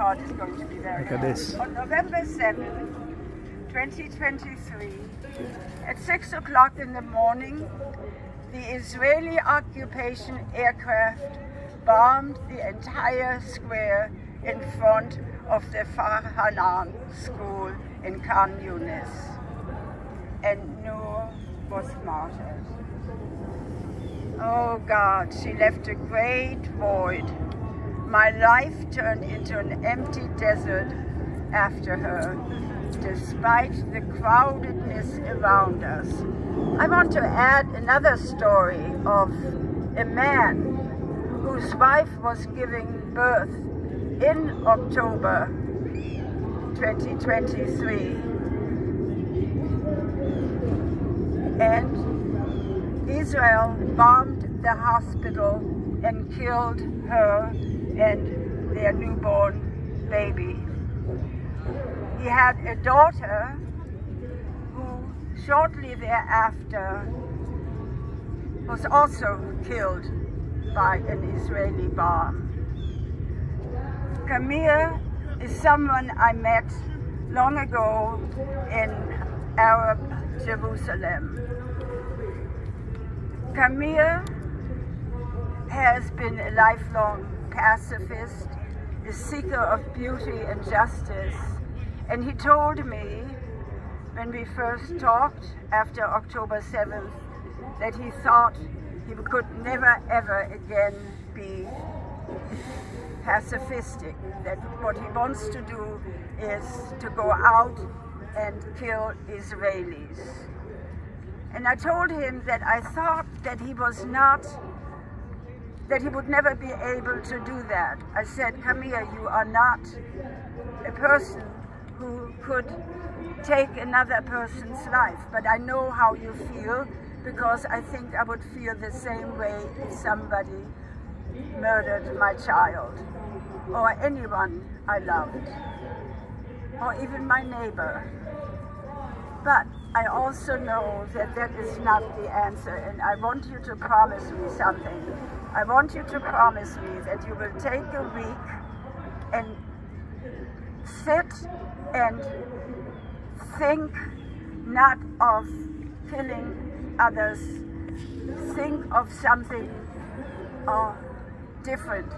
part is going to be very Look at this. On November 7th, 2023, at 6 o'clock in the morning, the Israeli occupation aircraft bombed the entire square in front of the Far Hanan school in Khan Yunis, and Noor was martyred. Oh God, she left a great void. My life turned into an empty desert after her, despite the crowdedness around us. I want to add another story of a man whose wife was giving birth in October 2023, and Israel bombed the hospital and killed her and their newborn baby. He had a daughter who shortly thereafter was also killed by an Israeli bomb. Kamir is someone I met long ago in Arab Jerusalem. Kamir has been a lifelong pacifist, a seeker of beauty and justice, and he told me when we first talked after October 7th that he thought he could never ever again be pacifistic, that what he wants to do is to go out and kill Israelis. And I told him that I thought that he was not, that he would never be able to do that. I said, Kamir, you are not a person who could take another person's life, but I know how you feel, because I think I would feel the same way if somebody murdered my child, or anyone I loved, or even my neighbor. But I also know that that is not the answer, and I want you to promise me something. I want you to promise me that you will take a week and sit and think not of killing others, think of something different,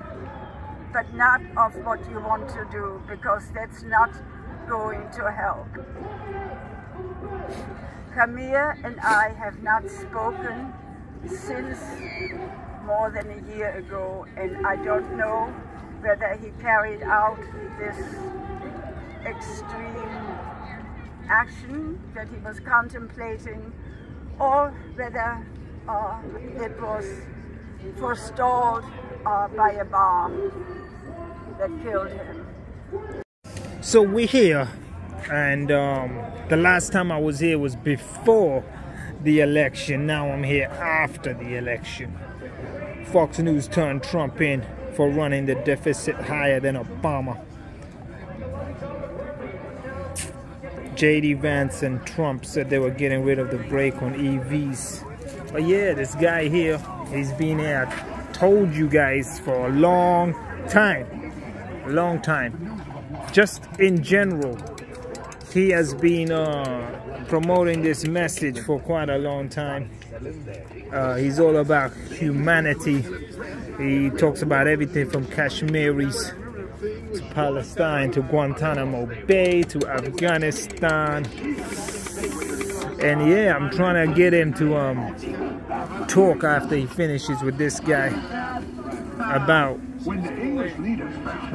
but not of what you want to do, because that's not going to help. Kamir and I have not spoken since more than a year ago, and I don't know whether he carried out this extreme action that he was contemplating, or whether it was forestalled by a bomb that killed him. So we're here, and the last time I was here was before the election. Now I'm here after the election. Fox News turned Trump in for running the deficit higher than Obama. J.D. Vance and Trump said they were getting rid of the brake on EVs. But yeah, this guy here, he's been here, I told you guys, for a long time. A long time. Just in general, he has been promoting this message for quite a long time. He's all about humanity. He talks about everything from Kashmiris to Palestine to Guantanamo Bay to Afghanistan. And yeah, I'm trying to get him to talk after he finishes with this guy about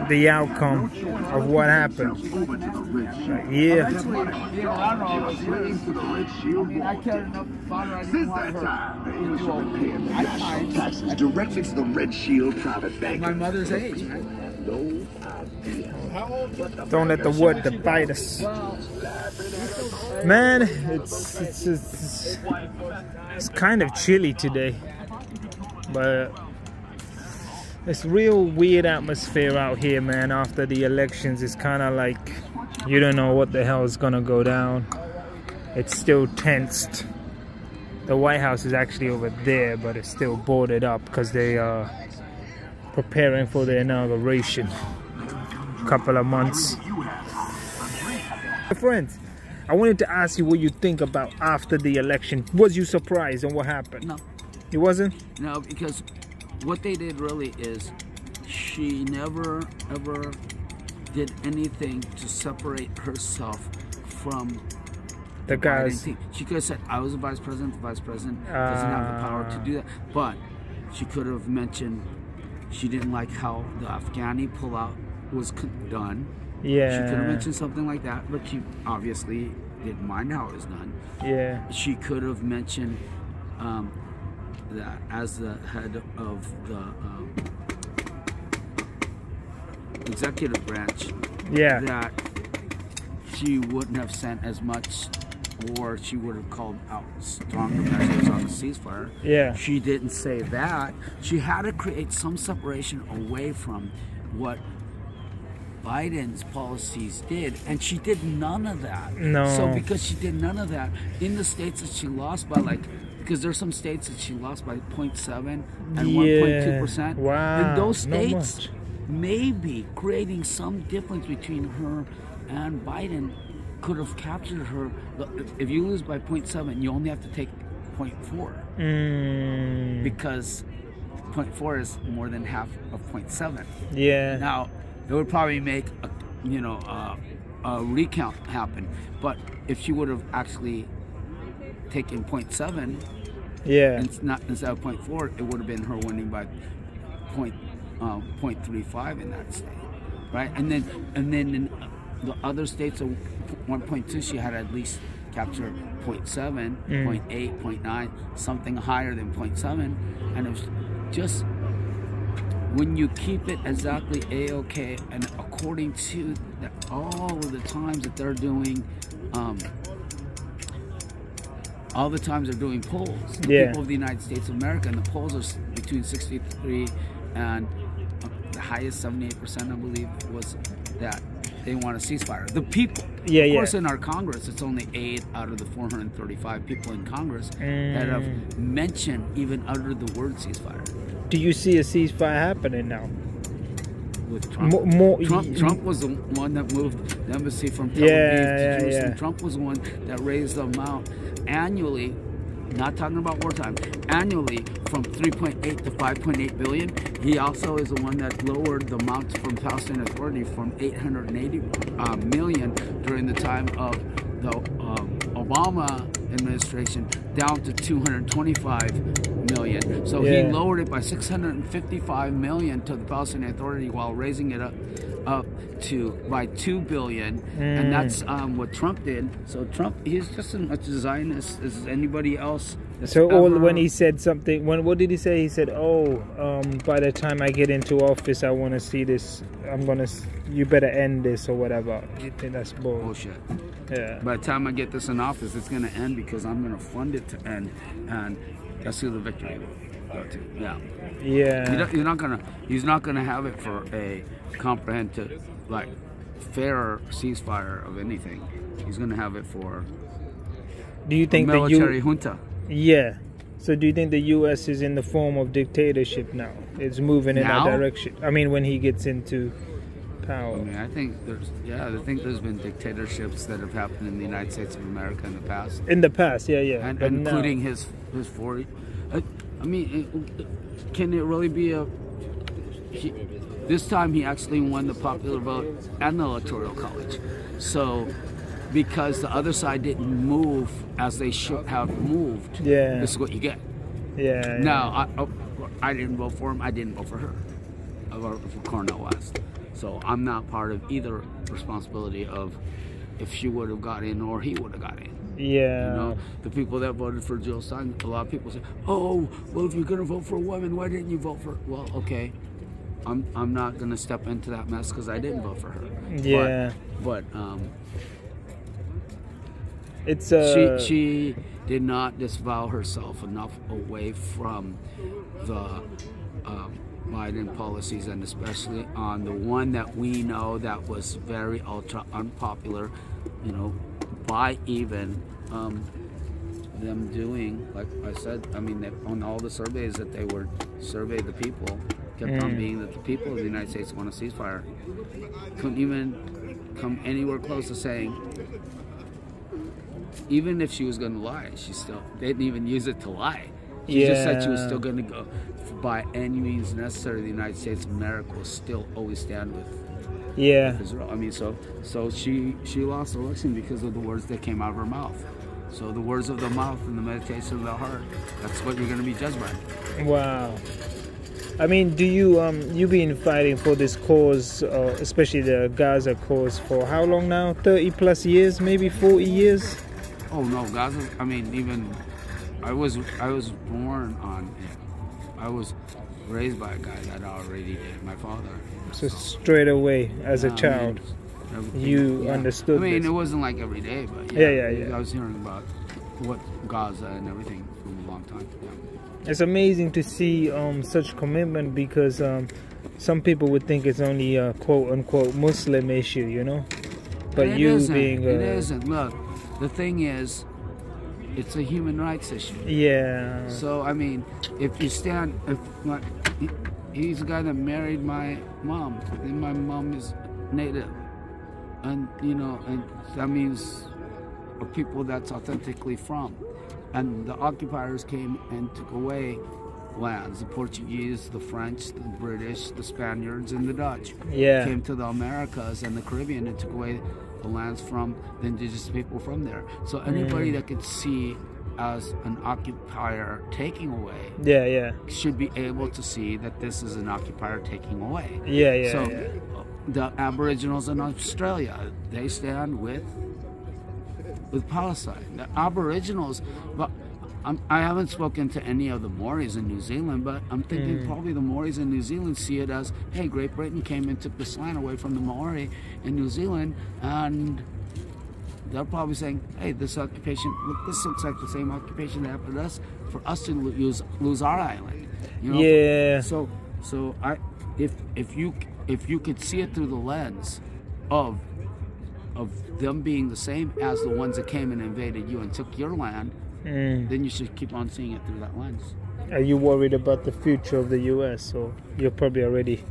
the outcome of what happened. Yeah. Since that time, the English have been paying the national taxes directly to the Red Shield private bank. My mother's age, right? Don't let the wood bite us. Man, it's kind of chilly today, but it's real weird atmosphere out here, man. After the elections, it's kind of like you don't know what the hell is gonna go down. It's still tensed. The White House is actually over there, but it's still boarded up because they are preparing for the inauguration. couple of months. Friends, I wanted to ask you what you think about after the election. Was you surprised on what happened? No. You wasn't? No, because what they did really is she never ever did anything to separate herself from the guys. She could have said, I was a vice president. The vice president doesn't have the power to do that. But she could have mentioned she didn't like how the Afghani pullout was done. Yeah. She could have mentioned something like that, but she obviously didn't mind how it was done. Yeah. She could have mentioned that as the head of the executive branch, yeah, that she wouldn't have sent as much, or she would have called out stronger measures on the ceasefire. Yeah. She didn't say that. She had to create some separation away from what Biden's policies did, and she did none of that. No. So because she did none of that, in the states that she lost by, like, because there's some states that she lost by 0.7 and 1.2%. Wow. In those states, maybe creating some difference between her and Biden could have captured her. If you lose by 0.7, you only have to take 0.4 because 0.4 is more than half of 0.7. Yeah. Now, it would probably make a recount happen, but if she would have actually taken 0.7, yeah, instead of 0.4, it would have been her winning by 0.35 in that state, right? And then in the other states of 1.2, she had at least captured 0.7, 0.8, 0.9, something higher than 0.7, and it was just when you keep it exactly A-OK, and according to all of the times that they're doing, all the times they're doing polls, the people of the United States of America, and the polls are between 63 and the highest 78%, I believe, was that they want a ceasefire. The people, of course, in our Congress, it's only 8 out of the 435 people in Congress that have mentioned, even uttered the word ceasefire. Do you see a ceasefire happening now? With Trump. Trump was the one that moved the embassy from Tel Aviv to Jerusalem. Trump was the one that raised the amount annually, not talking about wartime, annually from 3.8 to 5.8 billion. He also is the one that lowered the amount from Palestinian Authority from 880 million during the time of the Obama administration down to 225 million. So he lowered it by 655 million to the Palestinian Authority while raising it up to by 2 billion, and that's what Trump did. So Trump, he's just as much a Zionist as anybody else. So when he said something, what did he say? He said, "Oh, by the time I get into office, I want to see this. You better end this or whatever." You think that's bullshit? Yeah. By the time I get this in office, it's going to end because I'm going to fund it to end, and that's who the victory will go to. Yeah. Yeah. He's not gonna have it for a comprehensive, like, fair ceasefire of anything. He's gonna have it for. Do you think military junta? Yeah. So do you think the U.S. is in the form of dictatorship now? It's moving in that direction. I mean, when he gets into power. I mean, I think there's been dictatorships that have happened in the United States of America in the past. In the past, yeah. And including his 40. I mean, can it really be this time he actually won the popular vote and the Electoral College. So, because the other side didn't move as they should have moved, this is what you get. Yeah. Now, I didn't vote for him. I didn't vote for her. I voted for Cornel West. So I'm not part of either responsibility of if she would have got in or he would have got in. Yeah. You know, the people that voted for Jill Stein, a lot of people say, "Oh, well, if you're going to vote for a woman, why didn't you vote for?" Well, okay, I'm not going to step into that mess because I didn't vote for her. Yeah. But it's she did not disavow herself enough away from the Biden policies, and especially on the one that we know that was very ultra unpopular, you know, by even them doing, like I said, I mean, on all the surveys that they were surveyed the people, kept on being that the people of the United States want a ceasefire. Couldn't even come anywhere close to saying, even if she was going to lie, they didn't even use it to lie. She just said she was still going to go by any means necessary. The United States of America will still always stand with Israel. I mean, so she lost the election because of the words that came out of her mouth. So the words of the mouth and the meditation of the heart, that's what you're going to be judged by. Wow. I mean, do you've been fighting for this cause, especially the Gaza cause, for how long now? 30 plus years, maybe 40 years? Oh no, Gaza. I mean, even I was born on it. I was raised by a guy that already did, my father. So straight away, as a child, you understood. I mean, this. It wasn't like every day, but I was hearing about what Gaza and everything from a long time. Yeah. It's amazing to see such commitment, because some people would think it's only a quote-unquote Muslim issue, you know? But it you isn't. being... It isn't. Look, the thing is, it's a human rights issue. Yeah. So, I mean, if you stand... He's the guy that married my mom, and my mom is Native. And, you know, and that means a people that's authentically from. And the occupiers came and took away lands. The Portuguese, the French, the British, the Spaniards, and the Dutch came to the Americas and the Caribbean and took away the lands from the indigenous people from there. So anybody that could see as an occupier taking away should be able to see that this is an occupier taking away. So the Aboriginals in Australia, they stand with Palestine. The Aboriginals, well, I haven't spoken to any of the Maoris in New Zealand, but I'm thinking probably the Maoris in New Zealand see it as, hey, Great Britain came and took this land away from the Maori in New Zealand, and they're probably saying, hey, this occupation, this looks like the same occupation that happened to us, for us to lose our island. You know? Yeah. So if you could see it through the lens of them being the same as the ones that came and invaded you and took your land, then you should keep on seeing it through that lens. Are you worried about the future of the U.S., or you're probably already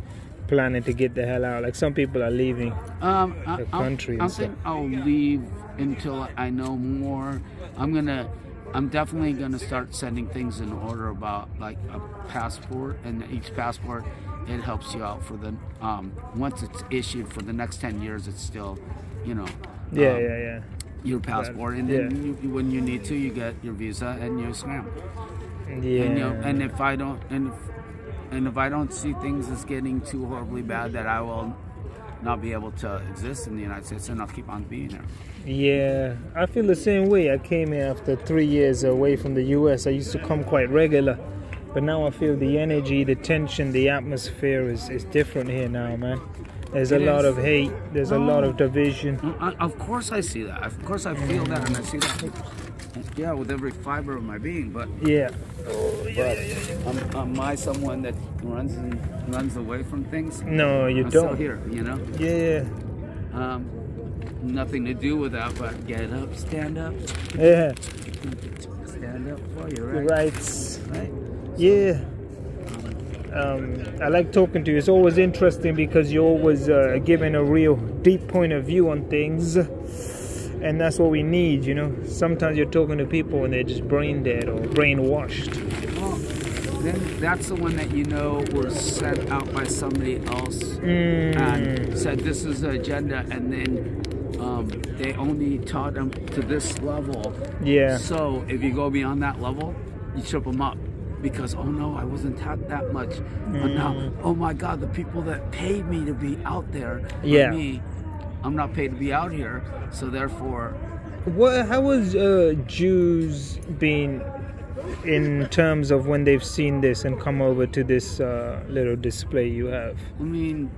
planning to get the hell out? Like, some people are leaving the country. I think I'll leave until I know more. I'm definitely gonna start sending things in order about like a passport, and each passport, it helps you out for the once it's issued for the next 10 years, it's still, you know, your passport, and then when you need to, you get your visa and you scram. And if I don't see things as getting too horribly bad that I will not be able to exist in the United States, and I'll keep on being here. Yeah, I feel the same way. I came here after 3 years away from the US. I used to come quite regular, but now I feel the energy, the tension, the atmosphere is different here now, man. There's a lot of hate. There's a lot of division. Of course I see that. Of course I feel that, and I see that. Yeah, with every fiber of my being. But am I someone that runs away from things? No, you I'm don't. Still here, you know. Yeah. Nothing to do with that, but get up, stand up. Yeah. Stand up for your rights. Right. Yeah. I like talking to you. It's always interesting because you're always giving a real deep point of view on things, and that's what we need, you know. Sometimes you're talking to people and they're just brain dead or brainwashed. Well, then that's the one that you know was sent out by somebody else and said this is the agenda, and then they only taught them to this level. Yeah. So if you go beyond that level, you trip them up. Because, oh no, I wasn't taught that much. But now, oh my God, the people that paid me to be out there, me, I'm not paid to be out here, so therefore... How was Jews being in terms of when they've seen this and come over to this little display you have? I mean,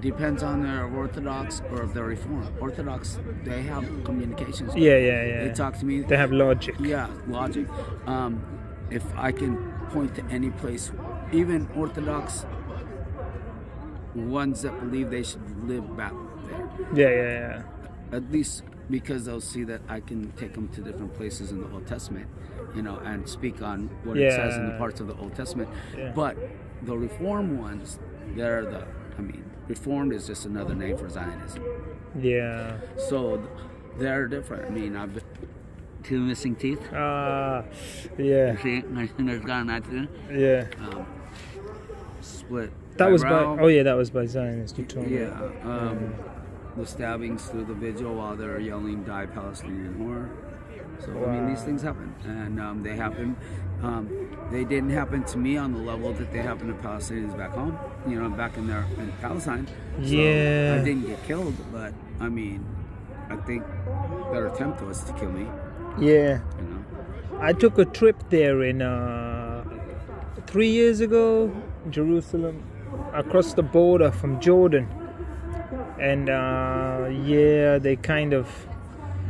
depends on their Orthodox or if they're Reformed. Orthodox, they have communications. Yeah. They talk to me. They have logic. Yeah, logic. If I can point to any place, even Orthodox ones that believe they should live back there. Yeah. At least because they'll see that I can take them to different places in the Old Testament, you know, and speak on what it says in the parts of the Old Testament. Yeah. But the reform ones, they're the, I mean, reformed is just another name for Zionism. Yeah. So they're different. I mean, I've been, two missing teeth. Yeah. You see, my finger's got an accident. Yeah. Split. That was by, eyebrow. oh yeah, that was by Zionist, you told me. Yeah. The stabbings through the vigil while they're yelling, "Die Palestinian whore." So I mean, these things happen, and they happen. They didn't happen to me on the level that they happen to Palestinians back home. You know, back in Palestine. So Yeah. I didn't get killed, but I mean, I think their attempt was to kill me. Yeah. You know. I took a trip there in 3 years ago, Jerusalem, across the border from Jordan. And yeah, they kind of,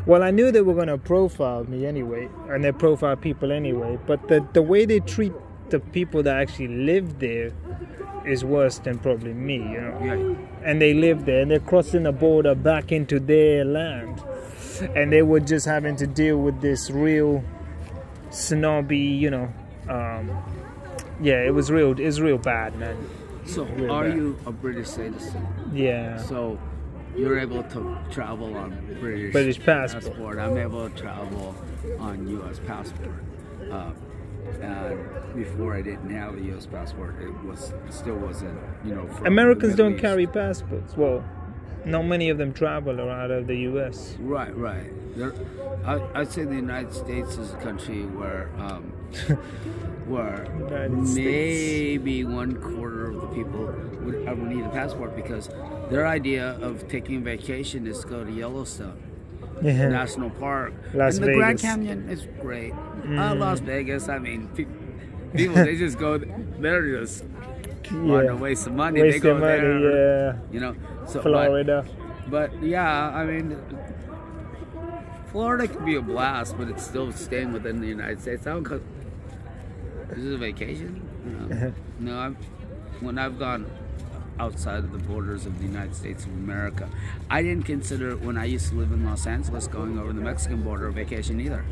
well, I knew they were going to profile me anyway, and they profile people anyway, but the way they treat the people that actually live there is worse than probably me, you know. Yeah. And they live there, and they're crossing the border back into their land, and they were just having to deal with this real snobby, you know. Yeah, it was real bad, man. So, Real are bad. you a British citizen? Yeah. So, you're able to travel on British passport. I'm able to travel on U.S. passport. And before I didn't have a U.S. passport, it still wasn't, you know. From Americans the Middle don't East. carry passports. Well, not many of them travel out of the U.S. Right. I'd say the United States is a country where where United States. maybe 1/4 of the people would ever need a passport, because their idea of taking a vacation is to go to Yellowstone Yeah. National Park. Las and the Grand Vegas. Canyon is great. Las Vegas, I mean, people they just go there just want to waste some money. They Wasting go money, there, yeah. you know. So, Florida. but yeah, I mean, Florida can be a blast, but it's still staying within the United States. I don't go. This is a vacation. No, when I've gone outside of the borders of the United States of America, I didn't consider, when I used to live in Los Angeles, going over the Mexican border a vacation either.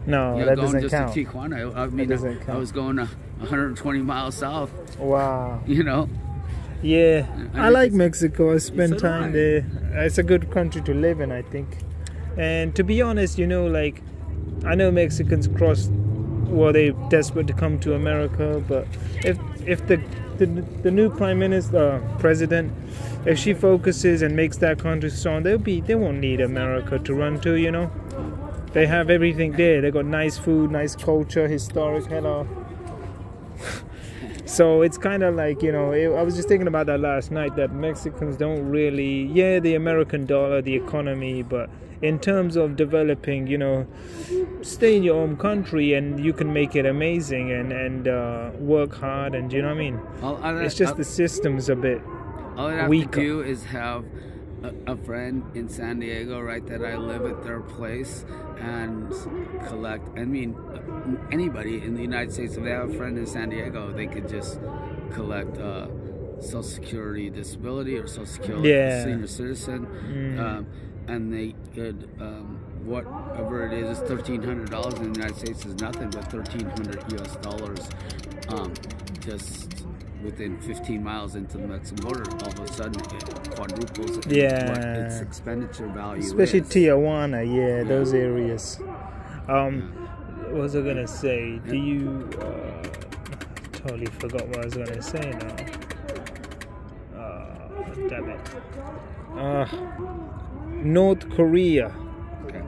No, You know, that going doesn't just count. to Tijuana. I mean, doesn't I count. was going 120 miles south. Wow. You know. Yeah, I I like think Mexico. I spent so do time I. there. It's a good country to live in, I think. And to be honest, you know, like, I know Mexicans cross, well, they're desperate to come to America, but if the new president, if she focuses and makes that country strong, they won't need America to run to, you know. They have everything there. They got nice food, nice culture, historic, hello. So it's kind of like, you know, I was just thinking about that last night, that Mexicans don't really, yeah, the American dollar, the economy, but in terms of developing, you know, stay in your own country and you can make it amazing and work hard, and you know what I mean? It's just the system's a bit All I have weaker. to do is have a friend in San Diego, right, that I live at their place and collect. I mean, anybody in the United States, if they have a friend in San Diego, they could just collect Social Security disability or Social Security senior citizen, and they could, whatever it is $1,300 in the United States is nothing but $1,300 US, just within 15 miles into the Mexican border. All of a sudden it quadruples what its expenditure value Especially is. Tijuana, yeah, those areas. What was I gonna say? Do you totally forgot what I was gonna say now. Damn it. North Korea. Okay.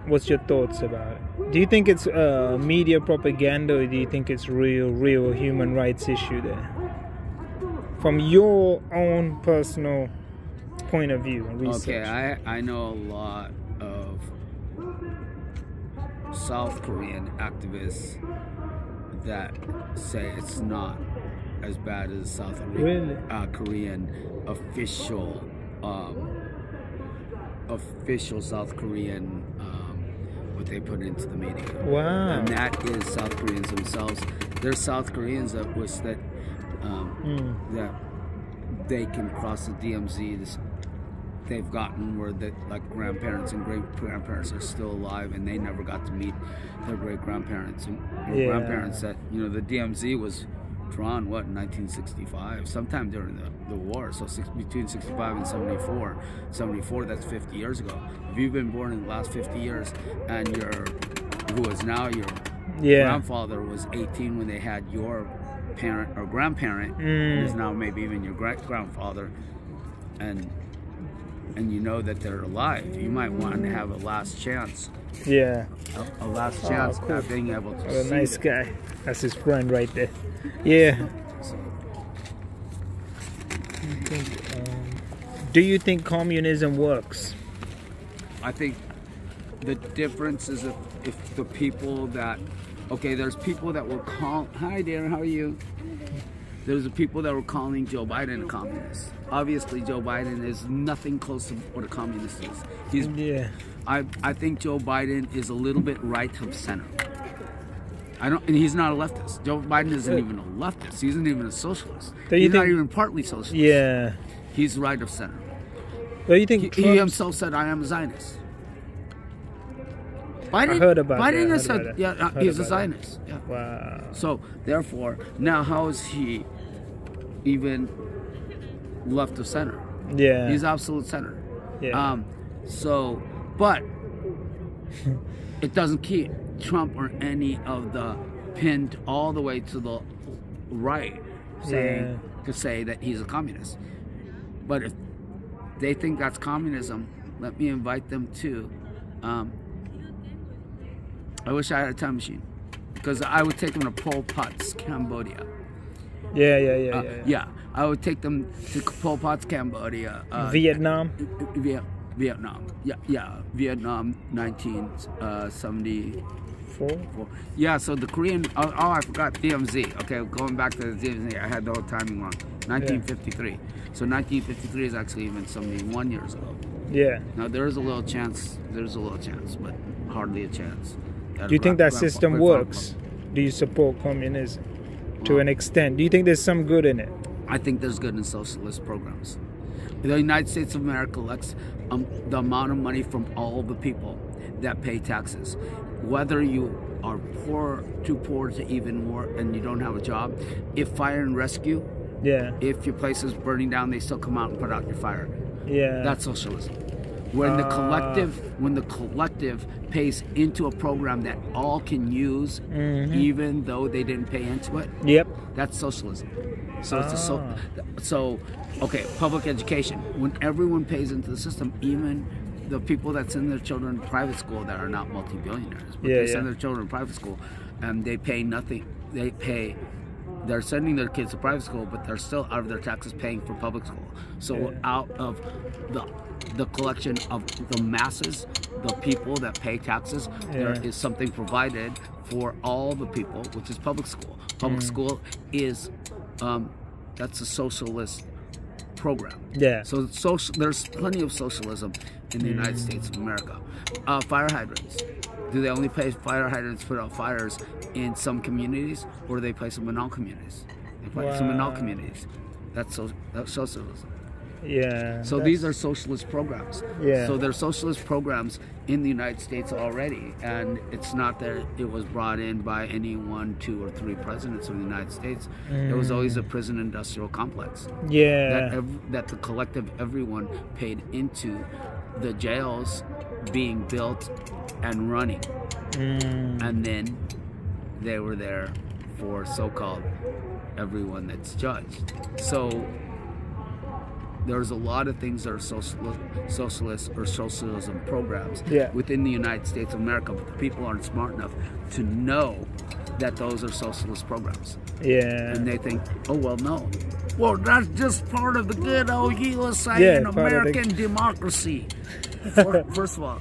What's your thoughts about it? Do you think it's media propaganda, or do you think it's real human rights issue there? From your own personal point of view and research. Okay, I know a lot of South Korean activists that say it's not as bad as South Korean official South Korean what they put into the media. Wow. And that is South Koreans themselves. There's South Koreans that wish that that they can cross the DMZ. They've gotten where that, like, grandparents and great grandparents are still alive, and they never got to meet their great grandparents and grandparents. That, you know, the DMZ was withdrawn, what, in 1965, sometime during the war, so between 65 and 74. 74, that's 50 years ago. If you've been born in the last 50 years, and who is now your grandfather was 18 when they had your parent or grandparent, and is now maybe even your great-grandfather, and you know that they're alive, you might want to have a last chance. Yeah. A last chance of being able to see a nice it. guy. That's his friend right there. Yeah. Do you think communism works? I think the difference is if the people that, okay, there's people that were calling, hi Darren, how are you? There's the people that were calling Joe Biden a communist. Obviously, Joe Biden is nothing close to what a communist is. I think Joe Biden is a little bit right of center. And he's not a leftist. Joe Biden isn't even a leftist. He isn't even a socialist. He's not even partly socialist. Yeah. He's right of center. Do you think he himself said, "I am a Zionist." Biden, I heard about Biden that. has said, yeah, he's a Zionist. Yeah. Wow. So therefore, now how is he even left of center? Yeah. He's absolute center. Yeah. But it doesn't keep Trump or any of the pinned all the way to the right to say that he's a communist. But if they think that's communism, let me invite them to. I wish I had a time machine, because I would take them to Pol Pot's Cambodia. Yeah. I would take them to Pol Pot's Cambodia. Vietnam. Vietnam. Yeah. Vietnam, 1974. Yeah. So the Korean. Oh, I forgot DMZ. Okay, going back to the DMZ, I had the whole timing wrong. 1953. Yeah. So 1953 is actually even 71 years ago. Yeah. Now there's a little chance. There's a little chance, but hardly a chance. Do you think that system works? Do you support communism to an extent? Do you think there's some good in it? I think there's good in socialist programs. The United States of America collects the amount of money from all the people that pay taxes. Whether you are too poor to even work and you don't have a job, if fire and rescue, if your place is burning down, they still come out and put out your fire. Yeah. That's socialism. When the collective pays into a program that all can use, even though they didn't pay into it. Yep. That's socialism. So it's okay, public education. When everyone pays into the system, even the people that send their children to private school that are not multi-billionaires, but they send their children to private school and they pay nothing. They're sending their kids to private school, but they're still out of their taxes paying for public school. So out of the collection of the masses, the people that pay taxes, there is something provided for all the people, which is public school. Public school is that's a socialist program. Yeah. So there's plenty of socialism in the United States of America. Fire hydrants. Do they only pay fire hydrants to put out fires in some communities, or do they place them in all communities? They place them in all communities. That's socialism. Yeah. So these are socialist programs. Yeah. So there's socialist programs in the United States already, and it's not that it was brought in by any 1, 2, or 3 presidents of the United States. There was always a prison industrial complex. Yeah. That the collective everyone paid into the jails being built and running, and then they were there for so-called everyone that's judged. So there's a lot of things that are socialist or socialism programs within the United States of America, but the people aren't smart enough to know that those are socialist programs. Yeah. And they think, oh, well, no. Well, that's just part of the good old USA and American democracy. First of all,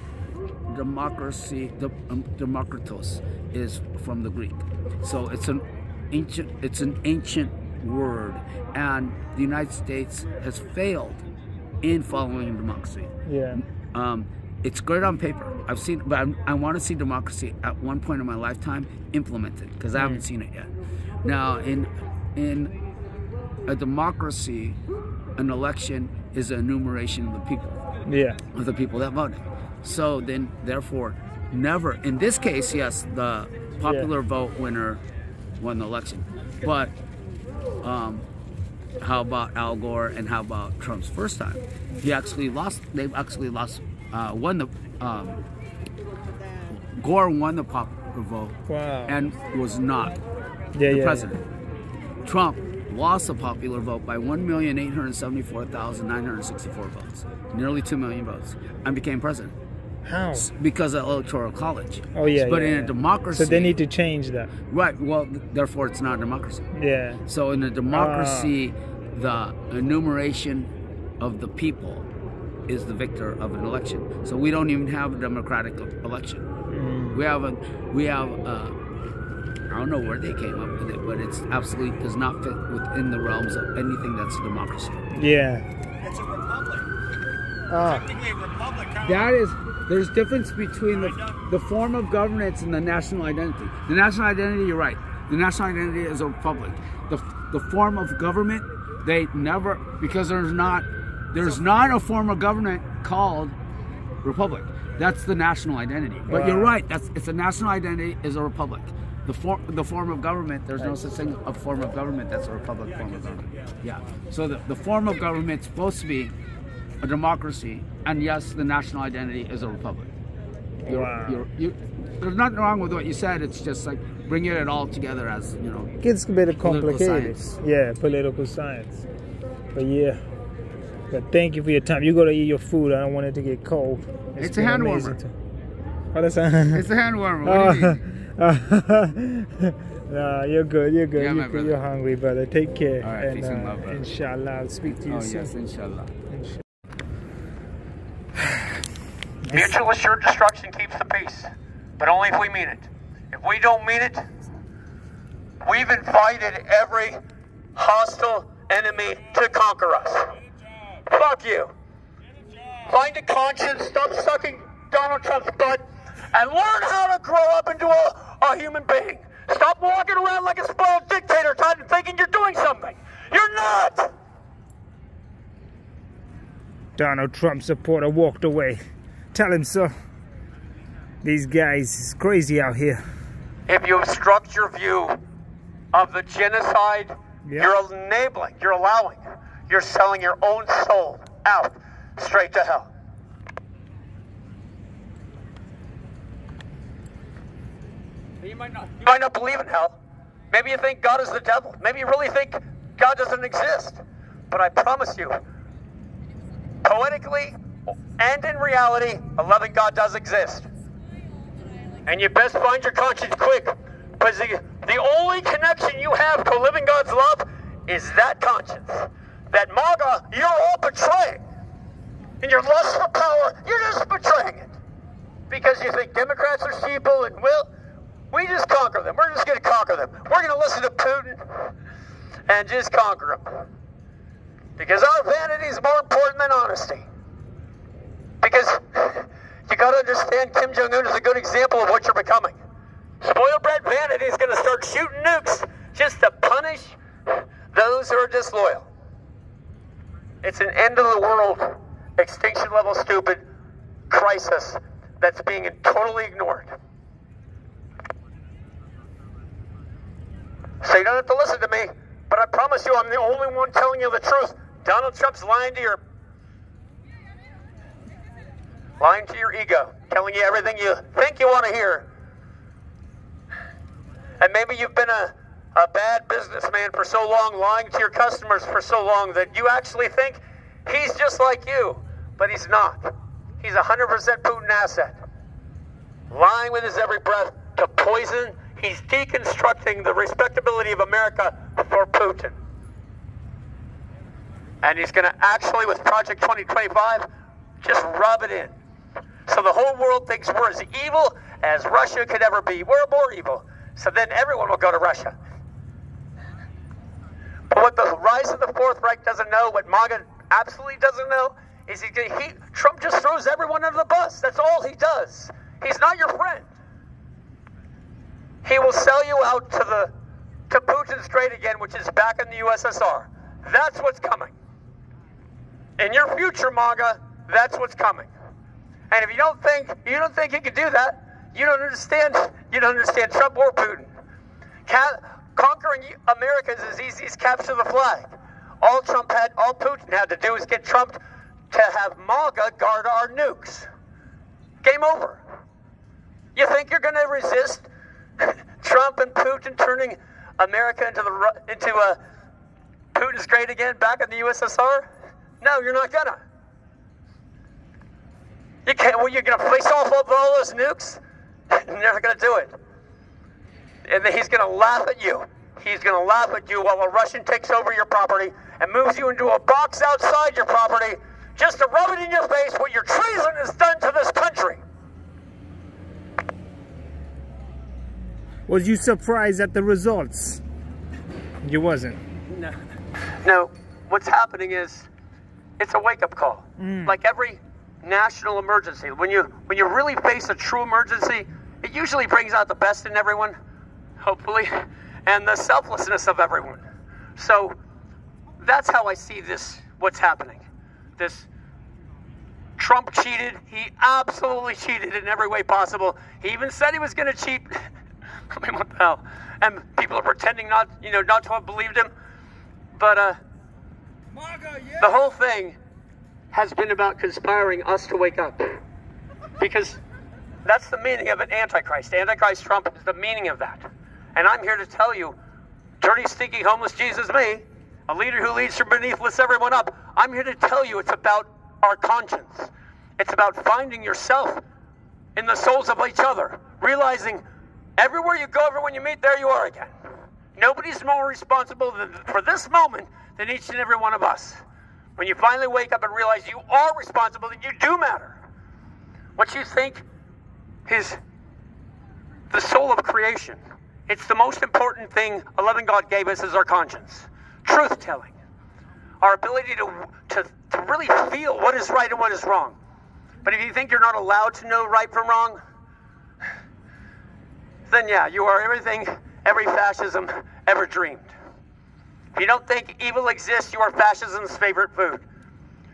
democracy, demokratos, is from the Greek. So it's an ancient word, and the United States has failed in following democracy. Yeah. It's great on paper. I've seen, but I want to see democracy at one point in my lifetime implemented, because I haven't seen it yet. Now, in a democracy, an election is an enumeration of the people. Yeah. Of the people that voted. So then, therefore, never, in this case, yes, the popular vote winner won the election. But how about Al Gore, and how about Trump's first time? He actually lost. They've actually lost. Won the Gore won the popular vote, wow, and was not the president. Yeah. Trump lost the popular vote by 1,874,964 votes, nearly 2 million votes, and became president. How? Because of Electoral College. Oh yeah. But yeah, in a democracy, so they need to change that. Right. Well, therefore, it's not a democracy. Yeah. So in a democracy, the enumeration of the people is the victor of an election. So we don't even have a democratic election. We have I don't know where they came up with it, but it's absolutely does not fit within the realms of anything that's a democracy. Yeah. It's a republic. Technically a republic. That is, there's difference between the form of governance and the national identity. The national identity, you're right. The national identity is a republic. The form of government, they never, because there's not a form of government called republic. That's the national identity. But you're right. It's a national identity is a republic. The form of government, there's no such thing a form of government that's a republic form of government. Yeah. So the form of government is supposed to be a democracy, and yes, the national identity is a republic. There's nothing wrong with what you said. It's just like bringing it all together as, you know. It gets a bit complicated. Science. Yeah, political science. But yeah. But thank you for your time. You gotta eat your food. I don't want it to get cold. It's a hand warmer. Oh, that's it's a hand warmer. What do you mean? Nah, you're good. You're good. Yeah, You're hungry, brother. Take care. All right, and peace and love, brother. Inshallah, I'll speak to you soon. Yes, inshallah. Mutual assured destruction keeps the peace, but only if we mean it. If we don't mean it, we've invited every hostile enemy to conquer us. Fuck you. Find a conscience, stop sucking Donald Trump's butt, and learn how to grow up into a human being. Stop walking around like a spoiled dictator thinking you're doing something. You're not! Donald Trump supporter walked away. Tell him so. These guys is crazy out here. If you obstruct your view of the genocide, you're enabling, you're allowing, you're selling your own soul out straight to hell. You might not believe in hell. Maybe you think God is the devil. Maybe you really think God doesn't exist. But I promise you, poetically and in reality, a loving God does exist. And you best find your conscience quick, because the only connection you have to living God's love is that conscience. That MAGA, you're all betraying. In your lust for power, you're just betraying it. Because you think Democrats are sheeple and we just conquer them. We're just going to conquer them. We're going to listen to Putin and just conquer them. Because our vanity is more important than honesty. Because you got to understand, Kim Jong-un is a good example of what you're becoming. Spoiled brat vanity is going to start shooting nukes just to punish those who are disloyal. It's an end of the world, extinction level stupid crisis that's being totally ignored. So you don't have to listen to me, but I promise you I'm the only one telling you the truth. Donald Trump's lying to your ego, telling you everything you think you want to hear. And maybe you've been a bad businessman for so long, lying to your customers for so long, that you actually think he's just like you, but he's not. He's 100% Putin asset. Lying with his every breath to poison. He's deconstructing the respectability of America for Putin. And he's going to actually, with Project 2025, just rub it in. So the whole world thinks we're as evil as Russia could ever be. We're more evil. So then everyone will go to Russia. But what the rise of the Fourth Reich doesn't know, what MAGA absolutely doesn't know, is Trump just throws everyone under the bus. That's all he does. He's not your friend. He will sell you out to Putin's trade again, which is back in the USSR. That's what's coming. In your future, MAGA, that's what's coming. And if you don't think he can do that, you don't understand Trump or Putin. conquering America is as easy as capture the flag. All Putin had to do is get Trump to have MAGA guard our nukes. Game over. You think you're going to resist Trump and Putin turning America into Putin's great again back in the USSR? No, you're not gonna. You can't. Well, you're gonna face off all those nukes. You're never gonna do it. And then he's gonna laugh at you. He's gonna laugh at you while a Russian takes over your property and moves you into a box outside your property just to rub it in your face what your treason has done to this country. Was you surprised at the results? You wasn't. No. What's happening is it's a wake-up call. Like every national emergency, when you really face a true emergency, it usually brings out the best in everyone, hopefully, and the selflessness of everyone. So that's how I see this, what's happening. This Trump cheated. He absolutely cheated in every way possible. He even said he was going to cheat. I mean, what the hell? And people are pretending not to have believed him. But the whole thing has been about conspiring us to wake up. Because that's the meaning of an Antichrist. Antichrist Trump is the meaning of that. And I'm here to tell you, dirty, stinky, homeless Jesus me, a leader who leads from beneath, lifts everyone up. I'm here to tell you it's about our conscience. It's about finding yourself in the souls of each other. Realizing everywhere you go, everyone you meet, there you are again. Nobody's more responsible for this moment than each and every one of us. When you finally wake up and realize you are responsible, that you do matter. What you think is the soul of creation. It's the most important thing a loving God gave us is our conscience. Truth-telling. Our ability to really feel what is right and what is wrong. But if you think you're not allowed to know right from wrong, then yeah, you are everything every fascism ever dreamed. If you don't think evil exists, you are fascism's favorite food.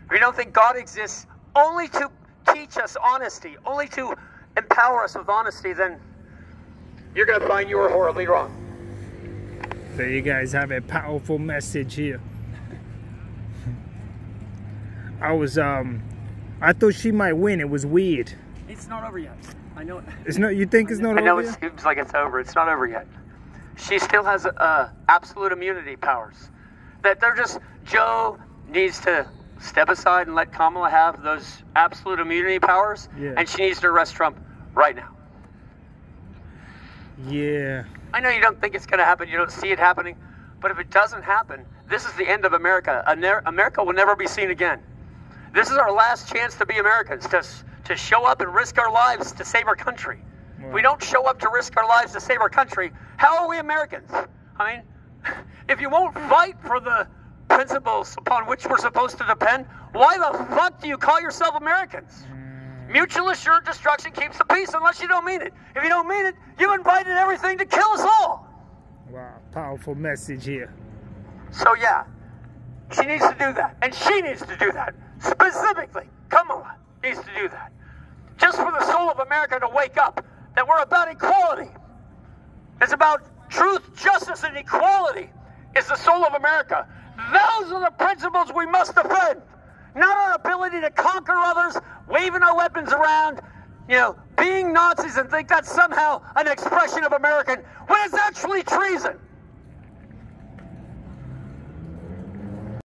If you don't think God exists only to teach us honesty, only to empower us with honesty, then you're going to find you are horribly wrong. So you guys have a powerful message here. I thought she might win. It was weird. It's not over yet. I know. It's not. You think it's not over? I know yet? It seems like it's over. It's not over yet. She still has absolute immunity powers. That they're just, Joe needs to step aside and let Kamala have those absolute immunity powers, and she needs to arrest Trump right now. Yeah. I know you don't think it's going to happen. You don't see it happening. But if it doesn't happen, this is the end of America. America will never be seen again. This is our last chance to be Americans, to show up and risk our lives to save our country. Wow. If we don't show up to risk our lives to save our country, how are we Americans? I mean, if you won't fight for the principles upon which we're supposed to depend, why the fuck do you call yourself Americans? Mutual assured destruction keeps the peace unless you don't mean it. If you don't mean it, you invited everything to kill us all. Wow, powerful message here. So yeah, she needs to do that. And she needs to do that. Specifically, Kamala needs to do that. Just for the soul of America to wake up that we're about equality. It's about truth, justice, and equality is the soul of America. Those are the principles we must defend. Not our ability to conquer others, waving our weapons around, being Nazis and think that's somehow an expression of American, when it's actually treason.